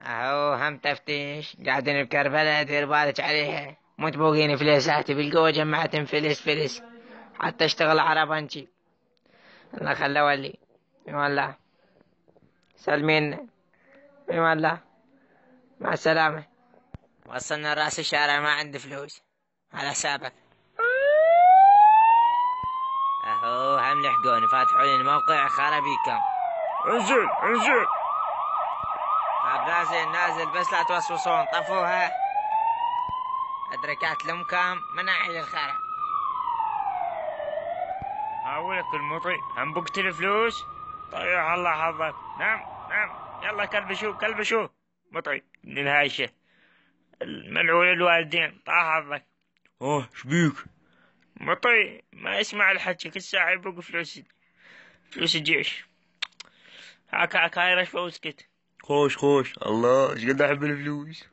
اهو هم تفتيش قاعدين بكربلاء، دير بالك عليها، مو تبوقيني فليساتي بالقوة، جمعتهم فلس فلس حتى اشتغل عربانشي. الله خلى ولي والله سلمين والله، مع السلامة. وصلنا راس الشارع، ما عندي فلوس على حسابك. اهو هم لحقوني، فاتحوا لي الموقع خرابيكم. انزل انزل. نازل نازل، بس لا توسوسون، طفوها. ادركات لمكم مناعي للخرا. هاولك المطي هم بقت الفلوس. طيح الله حظك. نعم نعم. يلا كلبشو كلبشو. مطي من الهايشة الملعون الوالدين، طاح حظك. شبيك؟ مطي ما يسمع الحكي، كل ساعة يبقى فلوس، فلوس الجيش. هاك هاي رشفة وسكت. خوش الله ايش قد احب الفلوس.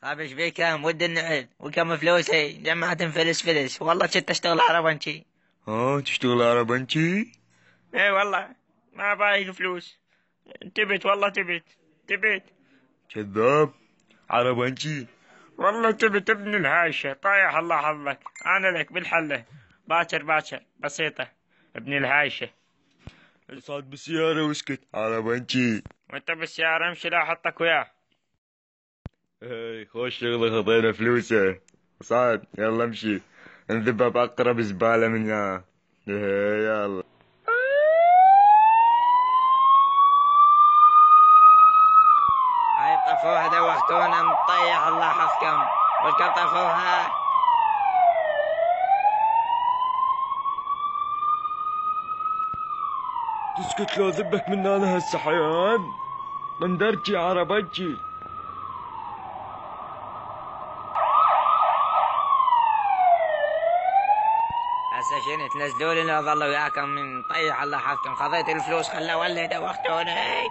خابش بيكم ود النعل وكم فلوسي، جمعت فلس فلس، والله كنت اشتغل عربانشي. تشتغل عربانشي؟ ايه والله ما بايك فلوس. تبت والله تبت. كذاب. عربانشي والله تبت ابن الهايشة، طايح الله حظك. انا لك بالحلة، باكر بسيطة. ابن الهايشة صاد بالسيارة واسكت. عربانشي وانت بالسيارة امشي، لا احطك وياه. خوش شغلك، خطينا فلوسه. صاد يلا امشي، انذبها بأقرب زبالة منها. يلا. هاي طفوها دوختونا، مطيح الله حظكم. وشكم طفوها. تسكت لو ذبك من انا هالصحيان. طندرجي عربجي. هسه شنو تنزلوا لي لو ظلوا وياكم، من طيح الله حظكم، خذيت الفلوس خلوا ولا دوختوني.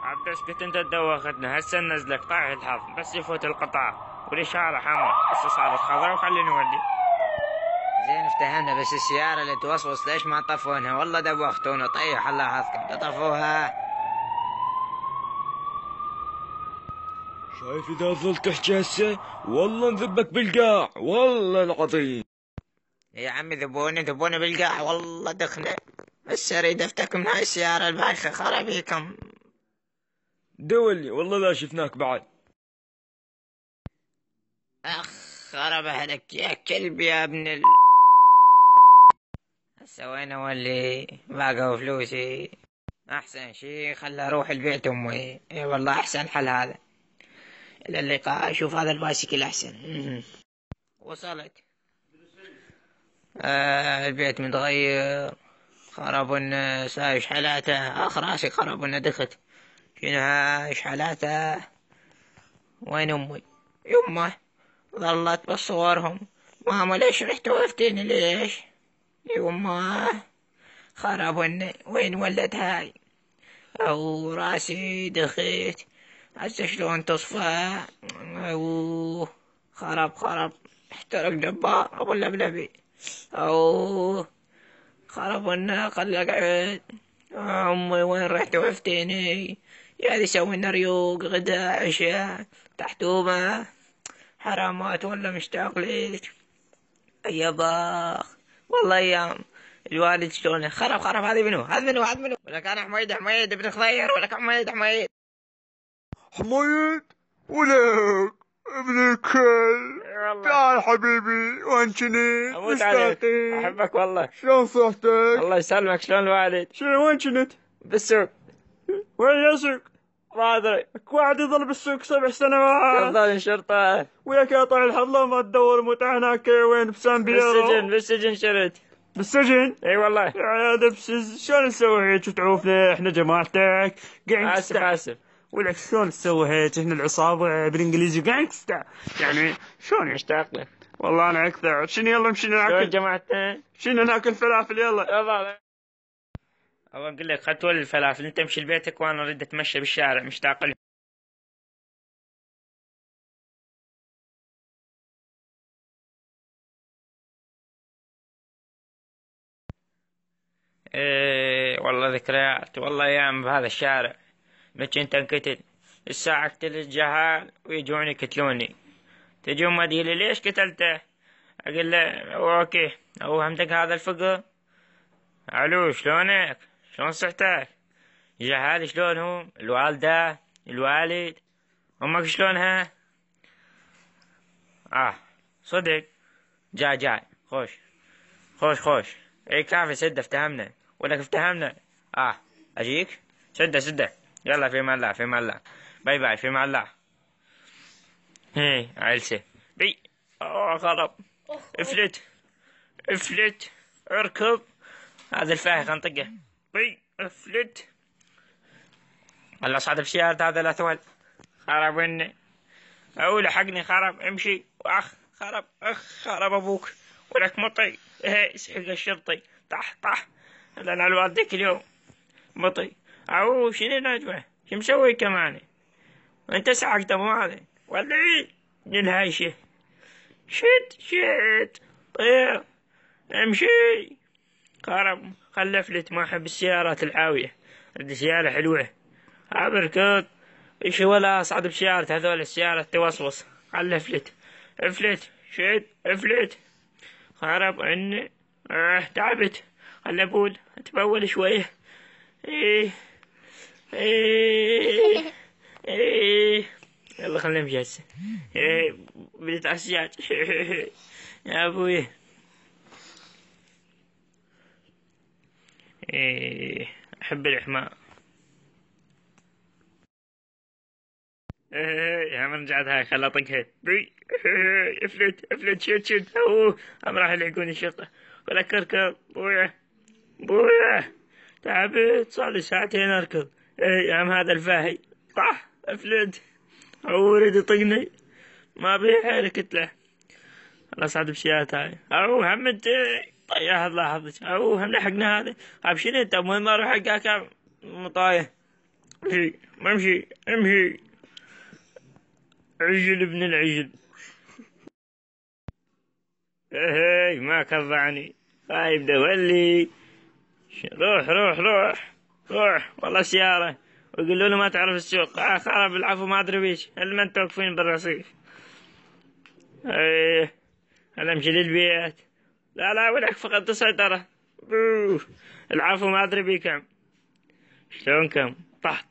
عبد اسكت انت تدوختنا، هسه ننزلك طايح الحظ، بس يفوت القطار والاشارة حمراء، هسه صارت خضراء وخلينا نولي. زين افتهمنا، بس السيارة اللي توصوص ليش ما طفونها؟ والله دوختونا، طيح الله حظكم، تطفوها. شايف اذا ظلت تحكي هسه والله نذبك بالقاع، والله العظيم. يا عمي ذبوني بالقاع، والله دخنة، بس اريد افتك من هاي السيارة البايخة خرابيكم. دولي والله لا شفناك بعد. اخ خرب اهلك يا كلب يا ابن هسه وين اولي؟ باقوا فلوسي. احسن شي خلى اروح البيت امي، اي والله احسن حل هذا. الى اللقاء، اشوف هذا البايسكل احسن. وصلت. البيت متغير، خربنا سايش حالاته، اخ راسي خربنا دخت. شنو ايش حالاته؟ وين امي؟ يمه ظلت بصورهم. ماما ليش رحت وقفتني ليش؟ يمه خربنا، وين ولد هاي؟ او راسي دخيت، هسه شلون تصفى؟ او خرب احترق جبار ابو اللبلبي. او خربنا، خلى اقعد. امي وين رحت وقفتيني؟ يا ذي سوينا ريوق غدا عشاء تحتومه، حرامات والله مشتاق ليك. ياباخ والله ايام الوالد شلون خرب. هذا منو ولا كان حميد ابن خضير، ولا كان حميد. حميد ولك ابن الكل. تعال حبيبي، وين كنت؟ اموت عليك، احبك والله. شلون صحتك؟ الله يسلمك، شلون الوالد؟ شنو وين كنت؟ بالسوق. وين يسوق؟ ما ادري، واحد يظل بالسوق 7 سنوات. يفضل شرطه. وياك يا طال الحظ ما تدور موت هناك وين بسان بيرو. بالسجن شرد. بالسجن؟ اي والله. يا عيال شلون نسوي هيك وتعوفنا احنا جماعتك جانجستا. اسف. ولك شلون نسوي هيك احنا العصابة بالانجليزي جانجستا، يعني شلون؟ مشتاق لك والله انا اكثر. شنو يلا نمشي شلون ناكل؟ جماعتنا. شنو ناكل فلافل يلا. يلا الله اقول لك خذت ولي الفلافل، انت امشي لبيتك وانا اريد اتمشى بالشارع، مشتاق لك. ايه والله ذكريات، والله ايام بهذا الشارع. متى انت انقتل الساعة اقتل الجهال ويجون يقتلوني. تجون ما لي ليش قتلته؟ اقول له اوكي هو همتك هذا الفقر. الو شلونك؟ شلون صحتك؟ جهال شلونهم؟ الوالدة الوالد امك شلونها؟ صدق جاي خوش خوش. اي كافي سده افتهمنا ولك افتهمنا. اجيك سده يلا في امان الله في امان الله. باي في امان الله. عيلسه بي خرب افلت اركب هذا الفايق انطقه بي افلت. الله صادف سيارة هذا الأثول خرب مني أو لحقني خرب امشي خرب أبوك ولك مطي سحق الشرطي طح لأن الوالدك اليوم مطي أو شنو نجمة شو مسوي كمان أنت سحقت مو هذا ولا الهايشة شت طير امشي خرب خلفلت ما أحب السيارات العاوية عندي سيارة حلوة بركض ايش ولا اصعد بسيارة هذول السيارة توصوص خلفلت افلت خرب عني تعبت خل ابول اتبول شوية يلا خلينا نمشي هسه بديت عالسياج يا ابوي احب الحمار. يا من رجعت هاي خل اطقها بي افلت شت هم راح يلحقوني الشرطة ولا كركب بويا تعبت صار لي ساعتين اركض يا عم هذا الفاهي طح افلت هو يريد يطقني ما بيه حيل كتله. الله صعد بسيارة هاي او هم انت طيح الله حظك او هم لحقنا هذا شنو انت المهم اروح حقاك مطايح امشي عجل ابن العجل. ما كضعني خايب دولي روح والله سيارة ويقولوا له ما تعرف السوق خرب العفو ما ادري بيش هل ما انت واقفين بالرصيف. انا امشي للبيت لا ولك فقدت السيطرة العفو ما ادري بكم شلون كم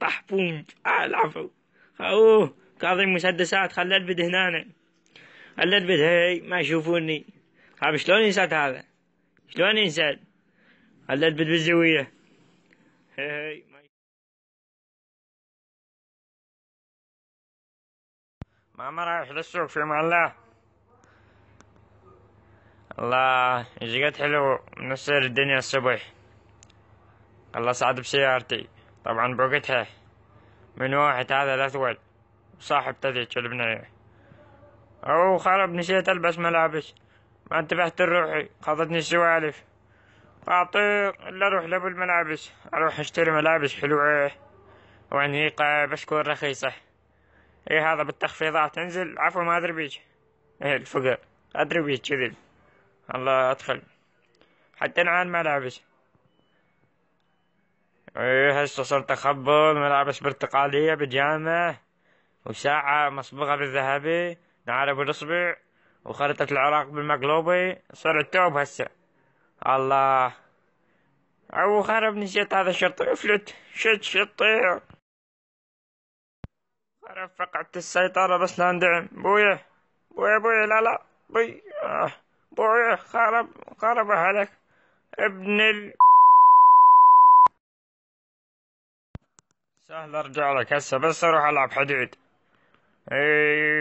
طح بوم العفو كاظم مسدسات خلى البد هنا ما يشوفوني شلون ينسد هذا شلون ينسد خلى البد بالزاوية ماما رايح للسوق في امان الله جيت حلو من السير الدنيا الصبح. الله صعد بسيارتي طبعا بوقتها من واحد هذا الأثول صاحب تذيك البنية خرب نسيت ألبس ملابس ما انتبهت لروحي خذتني السوالف أطير إلا أروح لأبو الملابس أروح أشتري ملابس حلوة وعنيقة بس تكون رخيصة هذا بالتخفيضات انزل عفوا ما أدري بيك الفقر أدري بيك كذب الله أدخل حتى نعان ملابس هسه صرت أخبر ملابس برتقالية بجامة وساعة مصبوغة بالذهبي نعال بالإصبع وخريطة العراق بالمقلوبي صرت توب هسه الله خرب نسيت هذا الشرطي افلت شطير خرب فقدت السيطرة بس لا ندعم بويا لا بويا خرب أهلك ابن سهل ارجع لك هسه بس اروح العب حديد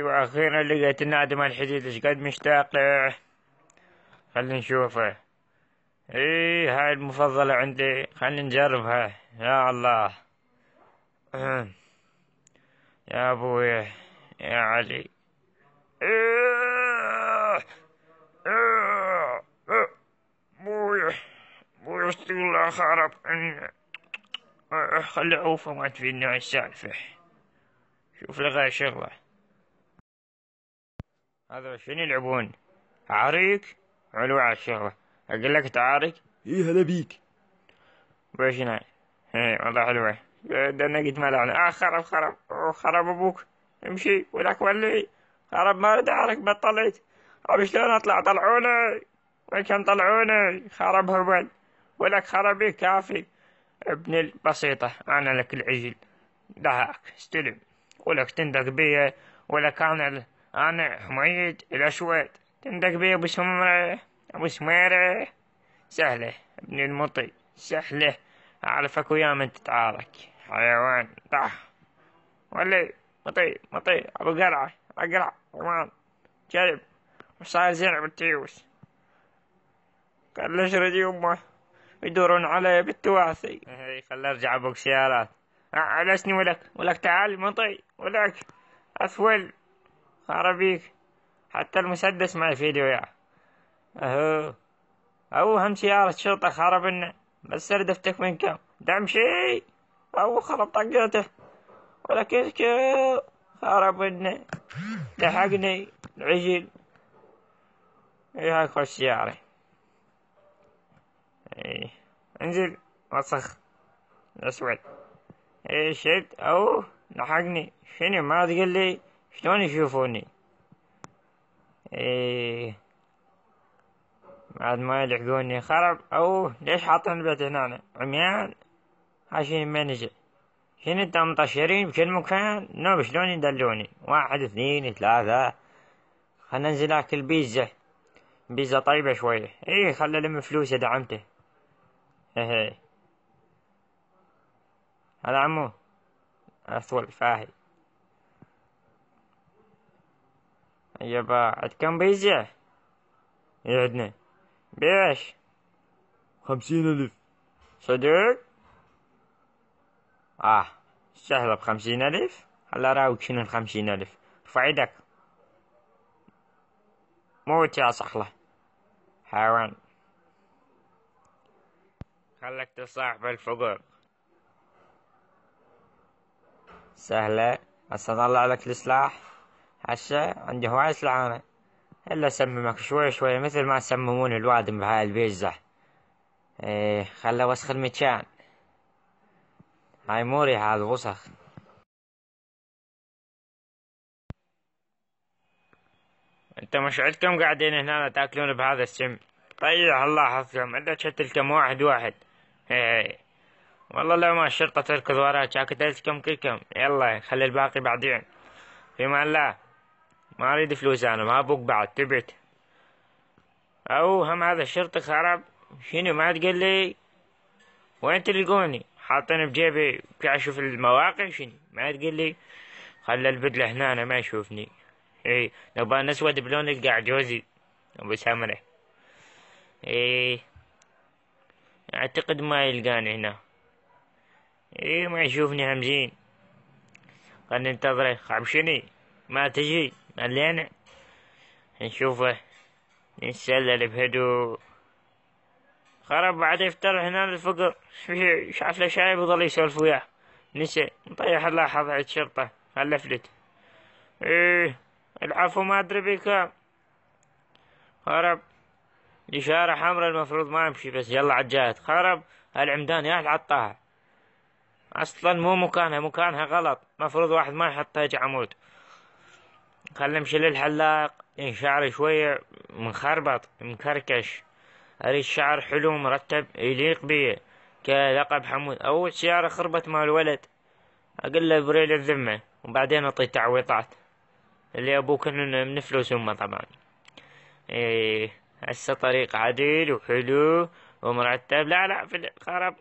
واخيرا لقيت النادي مال الحديد ايش قد مشتاق له خلينا نشوفه هاي المفضلة عندي خلينا نجربها يا الله يا ابوي يا علي بوي الله خرب خلي عوفه ما تفيدني عن السالفة شوف لي غير شغلة. هذا شنو يلعبون عريق علو على الشغلة اقول لك تعارك هلا بيك ويش هنا والله حلوة دنقت ملعنا. خرب خرب خرب ابوك. امشي ولك ولي. خرب ما اريد اعرف بطلت. ابي شلون اطلع؟ طلعوني. وكم طلعوني. خرب هبل. ولك خربي كافي. ابن البسيطة انا لك العجل. دهاك استلم. ولك تندق بيه. ولك انا حميد الاسود. تندق بيه ابو سمرة. ابو سميرة. سهلة ابن المطي سهلة. أعرفك ويا من تتعارك حيوان. طح ولي. مطي أبو قرعة أقرع كمان. جرب وصار زرع بالتيوس. قال ليش ردي أمه يدورون علي بالتواثي. خل أرجع أبوك سيارات. علشني ولك تعال مطي ولك أثول. خربيك حتى المسدس ما يفيد وياه. أو هم سيارة شرطة خربنا. بس سردفتك من كم دعم شي. أو خرب طقته. ولا كيف خربنا. لحقني العجل. هاي خوش سيارة. انزل وسخ الأسود. شد أو لحقني. شنو ما تقول لي شلون يشوفوني. بعد ما يلحقوني. خرب أو ليش حاطين البيت هنا عميان. عشان ما نجي. شنو انت مطشرين بكل مكان. نوب شلون يدلوني. 1 2 3. خلنا ننزل اكل بيتزا طيبة شوية. خلنا لم فلوسه دعمته. هي هذا عمو اثول فاهي. يبا عد كم بيتزا. عندنا بيش 50,000. صدق. سهلة ب50,000. هلا راوك شنو 50,000. ارفع يدك. موت يا صخلة حيوان. خلك تصاحب الفقر. سهلة. هسه اطلع لك السلاح. هسه عندي هواي سلاح انا. الا اسممك شوي شوي مثل ما سممون الوادم بهاي البيتزا. خله وسخ المكان. هاي موري هذا وسخ. انت مش عندكم قاعدين هنا تاكلون بهذا السم. طيح الله حفظكم. الا شتلكم واحد واحد. والله لو ما الشرطة تركض وراك قتلتكم كلكم. يلا خلي الباقي بعدين. فيما الله. ما اريد فلوس انا ما ابوك بعد تبت. او هم هذا الشرطي خرب. شنو ما تقول لي وين تلقوني حاطين بجيبي اشوف المواقع. شنو ما تقول لي خلى البدلة هنا أنا ما يشوفني. نبغى اسود بلون القاع جوزي ابو سمرة. اعتقد ما يلقاني هنا. ما يشوفني همزين. خلنا ننتظره. خبشني ما تجي ملينا نشوفه نتسلل بهدوء. خرب بعد يفتر هنا الفقر. شاف له شايب وظل يسولف وياه. نسي نطيح اللاحظ عند الشرطة. خله فلت. العفو ما ادري بكم. خرب إشارة حمراء المفروض ما امشي بس يلا عجات. خرب هالعمدان يا العطاها. اصلا مو مكانها غلط. مفروض واحد ما يحط هيك عمود. خلنا نمشي للحلاق. شعري شوية منخربط مكركش. اريد شعر حلو مرتب يليق بيه كلقب حمود. اول سيارة خربت مال الولد اقول له بريل الذمة وبعدين اعطيه تعويضات اللي ابوك من فلوس امه طبعا. هسه طريق عديل وحلو ومرتب. لا في الخرب.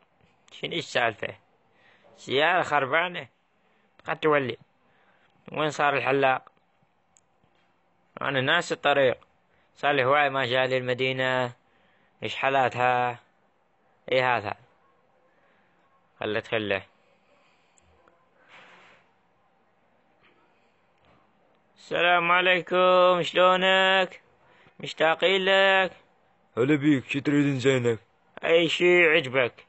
شنو السالفة. سيارة خربانة قد تولي. وين صار الحلاق. انا ناس الطريق. صار لي هواي ما جالي المدينة. ايش حالاتها. هذا خله. السلام عليكم شلونك. مشتاقين لك. هلا بيك شو تريد نزينك. اي شي عجبك.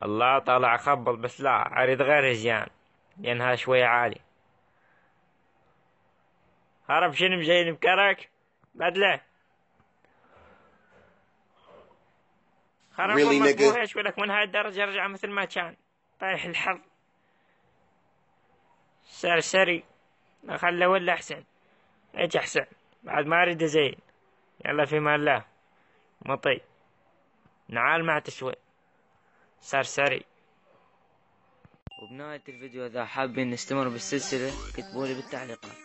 الله طالع خبل بس لا اريد غير هزيان لان هذا شوية عالي. هرب شنو مزين بكرك بدله. خرب امك مو ايش ولك من هاي الدرجة ارجع مثل ما كان. طايح الحظ سرسري. خله ولا احسن. ايش احسن بعد ما اريد زين. يلا في مان الله. مطي نعال ما تسوى سرسري. وبنهاية الفيديو إذا حابين نستمر بالسلسلة كتبولي بالتعليقات.